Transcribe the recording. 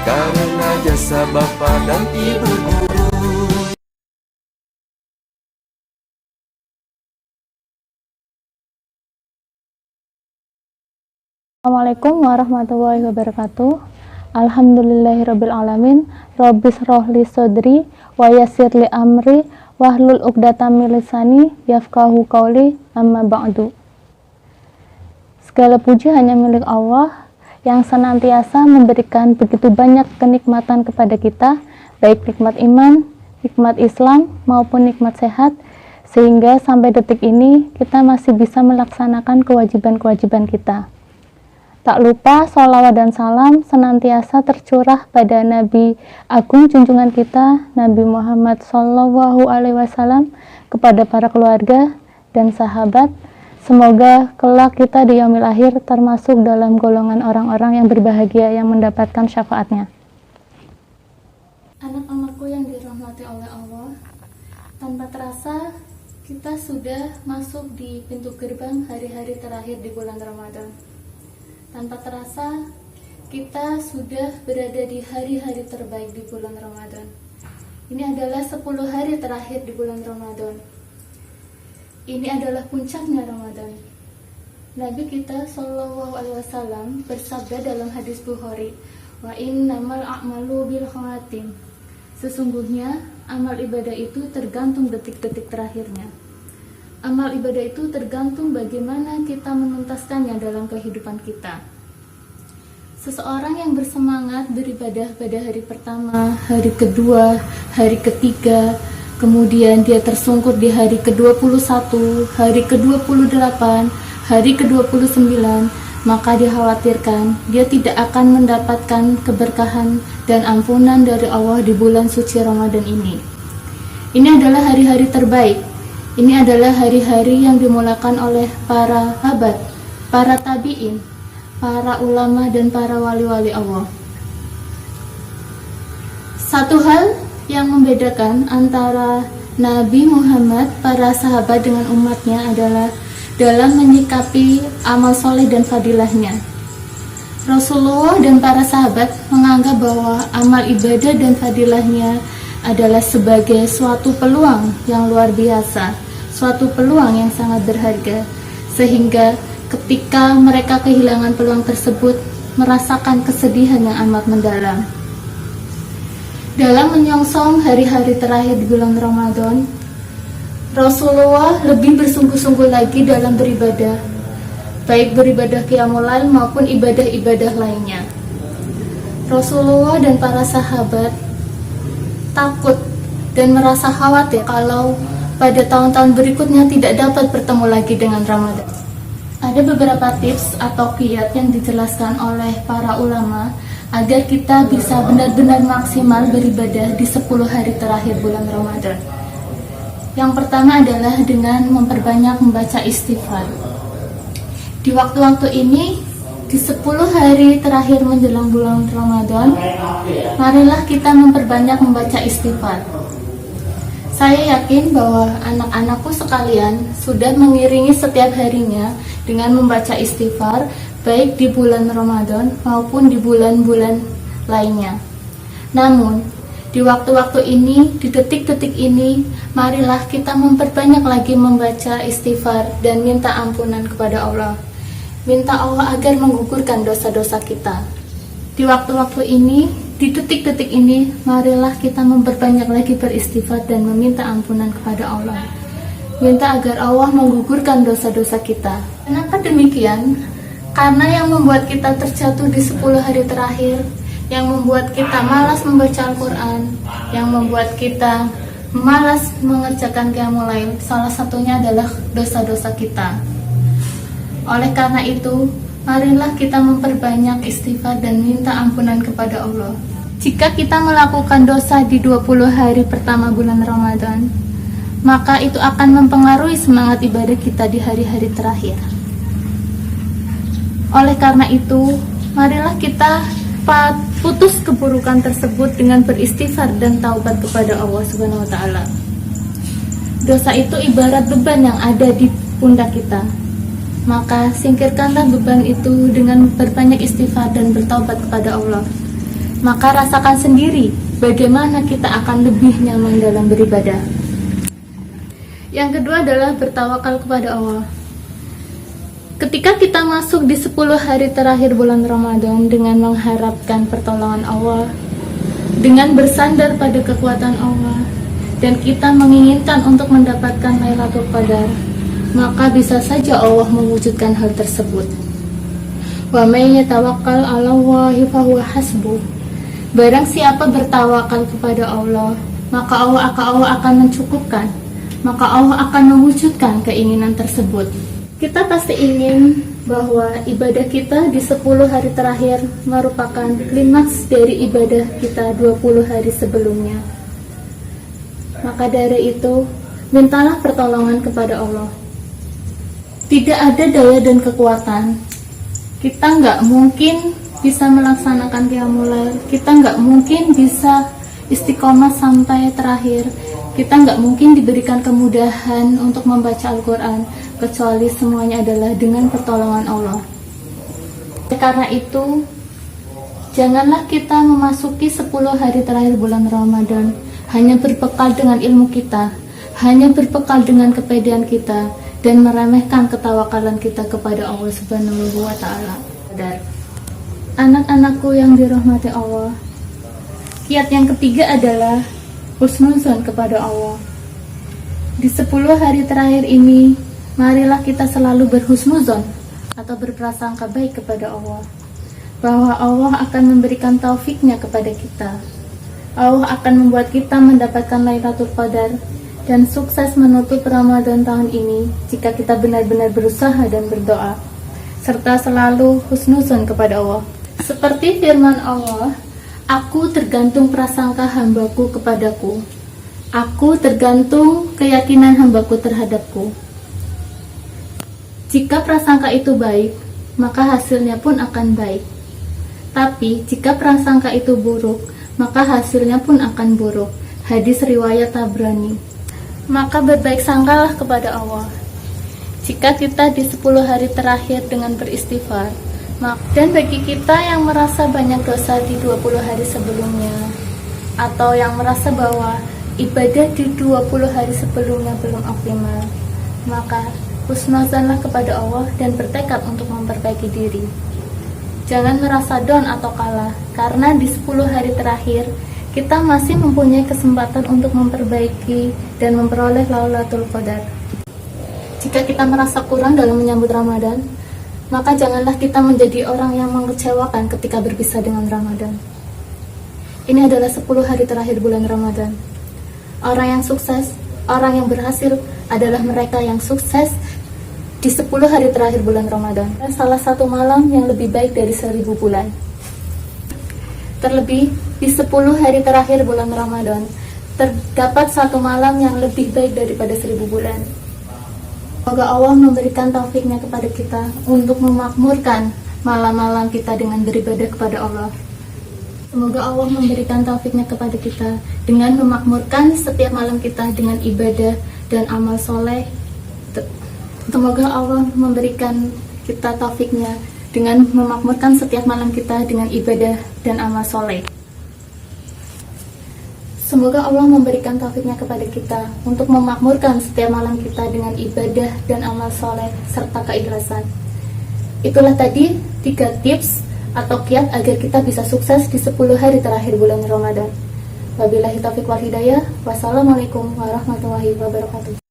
karena jasa bapa dan ibu guru. Assalamualaikum warahmatullahi wabarakatuh. Alhamdulillahirabbil alamin. Rabbis rohli sodri wa yassirli amri wahlul 'uqdatam min lisani yafqahu qauli, amma ba'du. Segala puji hanya milik Allah yang senantiasa memberikan begitu banyak kenikmatan kepada kita, baik nikmat iman, nikmat Islam maupun nikmat sehat, sehingga sampai detik ini kita masih bisa melaksanakan kewajiban-kewajiban kita. Tak lupa sholawat dan salam senantiasa tercurah pada Nabi Agung junjungan kita, Nabi Muhammad SAW, kepada para keluarga dan sahabat. Semoga kelak kita di yaumil akhir termasuk dalam golongan orang-orang yang berbahagia yang mendapatkan syafaatnya. Anak-anakku yang dirahmati oleh Allah, tanpa terasa kita sudah masuk di pintu gerbang hari-hari terakhir di bulan Ramadan. Tanpa terasa, kita sudah berada di hari-hari terbaik di bulan Ramadan. Ini adalah 10 hari terakhir di bulan Ramadan. Ini adalah puncaknya Ramadan. Nabi kita SAW bersabda dalam hadis Bukhari, "Wa innamal a'malu bil khawatim." Sesungguhnya, amal ibadah itu tergantung detik-detik terakhirnya. Amal ibadah itu tergantung bagaimana kita menuntaskannya dalam kehidupan kita. Seseorang yang bersemangat beribadah pada hari pertama, hari kedua, hari ketiga, kemudian dia tersungkur di hari ke-21, hari ke-28, hari ke-29, maka dikhawatirkan dia tidak akan mendapatkan keberkahan dan ampunan dari Allah di bulan suci Ramadan ini. Ini adalah hari-hari terbaik. Ini adalah hari-hari yang dimulakan oleh para sahabat, para tabi'in, para ulama dan para wali-wali Allah. Satu hal yang membedakan antara Nabi Muhammad, para sahabat dengan umatnya adalah dalam menyikapi amal soleh dan fadilahnya. Rasulullah dan para sahabat menganggap bahwa amal ibadah dan fadilahnya adalah sebagai suatu peluang yang luar biasa, suatu peluang yang sangat berharga, sehingga ketika mereka kehilangan peluang tersebut, merasakan kesedihan yang amat mendalam. Dalam menyongsong hari-hari terakhir di bulan Ramadan, Rasulullah lebih bersungguh-sungguh lagi dalam beribadah, baik beribadah qiyamul lail maupun ibadah-ibadah lainnya. Rasulullah dan para sahabat takut dan merasa khawatir kalau pada tahun-tahun berikutnya tidak dapat bertemu lagi dengan Ramadan. Ada beberapa tips atau qiyat yang dijelaskan oleh para ulama agar kita bisa benar-benar maksimal beribadah di 10 hari terakhir bulan Ramadan. Yang pertama adalah dengan memperbanyak membaca istighfar. Di waktu-waktu ini, di 10 hari terakhir menjelang bulan Ramadan, marilah kita memperbanyak membaca istighfar. Saya yakin bahwa anak-anakku sekalian sudah mengiringi setiap harinya dengan membaca istighfar, baik di bulan Ramadan maupun di bulan-bulan lainnya. Namun, di waktu-waktu ini, di detik-detik ini, marilah kita memperbanyak lagi membaca istighfar dan minta ampunan kepada Allah. Minta Allah agar menggugurkan dosa-dosa kita. Di waktu-waktu ini, di detik-detik ini, marilah kita memperbanyak lagi beristighfar dan meminta ampunan kepada Allah. Minta agar Allah menggugurkan dosa-dosa kita. Kenapa demikian? Karena yang membuat kita terjatuh di 10 hari terakhir, yang membuat kita malas membaca Al-Quran, yang membuat kita malas mengerjakan qiyamul lail, salah satunya adalah dosa-dosa kita. Oleh karena itu, marilah kita memperbanyak istighfar dan minta ampunan kepada Allah. Jika kita melakukan dosa di 20 hari pertama bulan Ramadan, maka itu akan mempengaruhi semangat ibadah kita di hari-hari terakhir. Oleh karena itu, marilah kita putus keburukan tersebut dengan beristighfar dan taubat kepada Allah Subhanahu wa taala. Dosa itu ibarat beban yang ada di pundak kita. Maka singkirkanlah beban itu dengan berbanyak istighfar dan bertaubat kepada Allah. maka rasakan sendiri bagaimana kita akan lebih nyaman dalam beribadah. Yang kedua adalah bertawakal kepada Allah. Ketika kita masuk di 10 hari terakhir bulan Ramadan dengan mengharapkan pertolongan Allah, dengan bersandar pada kekuatan Allah, dan kita menginginkan untuk mendapatkan Lailatul Qadar, maka bisa saja Allah mewujudkan hal tersebut. Wa may yatawakkal 'alallahi fahuwa hasbuh. Barang siapa bertawakal kepada Allah, maka Allah akan mencukupkan, maka Allah akan mewujudkan keinginan tersebut. Kita pasti ingin bahwa ibadah kita di 10 hari terakhir merupakan klimaks dari ibadah kita 20 hari sebelumnya. Maka dari itu, mintalah pertolongan kepada Allah. Tidak ada daya dan kekuatan. Kita nggak mungkin bisa melaksanakan qiyamul lail. Kita nggak mungkin bisa istiqomah sampai terakhir. Kita nggak mungkin diberikan kemudahan untuk membaca Al-Quran, kecuali semuanya adalah dengan pertolongan Allah. Karena itu, janganlah kita memasuki 10 hari terakhir bulan Ramadan hanya berbekal dengan ilmu kita, hanya berbekal dengan kepedean kita, dan meremehkan ketawakalan kita kepada Allah Subhanahu wa Ta'ala. Anak-anakku yang dirahmati Allah, kiat yang ketiga adalah husnuzon kepada Allah. Di 10 hari terakhir ini, marilah kita selalu berhusnuzon atau berprasangka baik kepada Allah, bahwa Allah akan memberikan taufiknya kepada kita. Allah akan membuat kita mendapatkan Lailatul Qadar dan sukses menutup Ramadan tahun ini jika kita benar-benar berusaha dan berdoa, serta selalu husnuzon kepada Allah. Seperti firman Allah, aku tergantung prasangka hambaku kepadaku. Aku tergantung keyakinan hambaku terhadapku. Jika prasangka itu baik, maka hasilnya pun akan baik. Tapi jika prasangka itu buruk, maka hasilnya pun akan buruk. Hadis riwayat Tabrani. Maka berbaik sangkalah kepada Allah. Jika kita di 10 hari terakhir dengan beristighfar, dan bagi kita yang merasa banyak dosa di 20 hari sebelumnya, atau yang merasa bahwa ibadah di 20 hari sebelumnya belum optimal, maka husnuzonlah kepada Allah dan bertekad untuk memperbaiki diri. Jangan merasa down atau kalah, karena di 10 hari terakhir kita masih mempunyai kesempatan untuk memperbaiki dan memperoleh Lailatul Qadar. Jika kita merasa kurang dalam menyambut Ramadan, maka janganlah kita menjadi orang yang mengecewakan ketika berpisah dengan Ramadan. Ini adalah 10 hari terakhir bulan Ramadan. Orang yang sukses, orang yang berhasil adalah mereka yang sukses di 10 hari terakhir bulan Ramadan. Salah satu malam yang lebih baik dari 1000 bulan. Terlebih, di 10 hari terakhir bulan Ramadan, terdapat satu malam yang lebih baik daripada 1000 bulan. Semoga Allah memberikan taufiknya kepada kita untuk memakmurkan malam-malam kita dengan beribadah kepada Allah. Semoga Allah memberikan taufiknya kepada kita dengan memakmurkan setiap malam kita dengan ibadah dan amal soleh. Semoga Allah memberikan kita taufiknya dengan memakmurkan setiap malam kita dengan ibadah dan amal soleh. Semoga Allah memberikan taufiknya kepada kita untuk memakmurkan setiap malam kita dengan ibadah dan amal soleh serta keikhlasan. Itulah tadi 3 tips atau kiat agar kita bisa sukses di 10 hari terakhir bulan Ramadan. Wabillahi taufiq wal hidayah. Wassalamualaikum warahmatullahi wabarakatuh.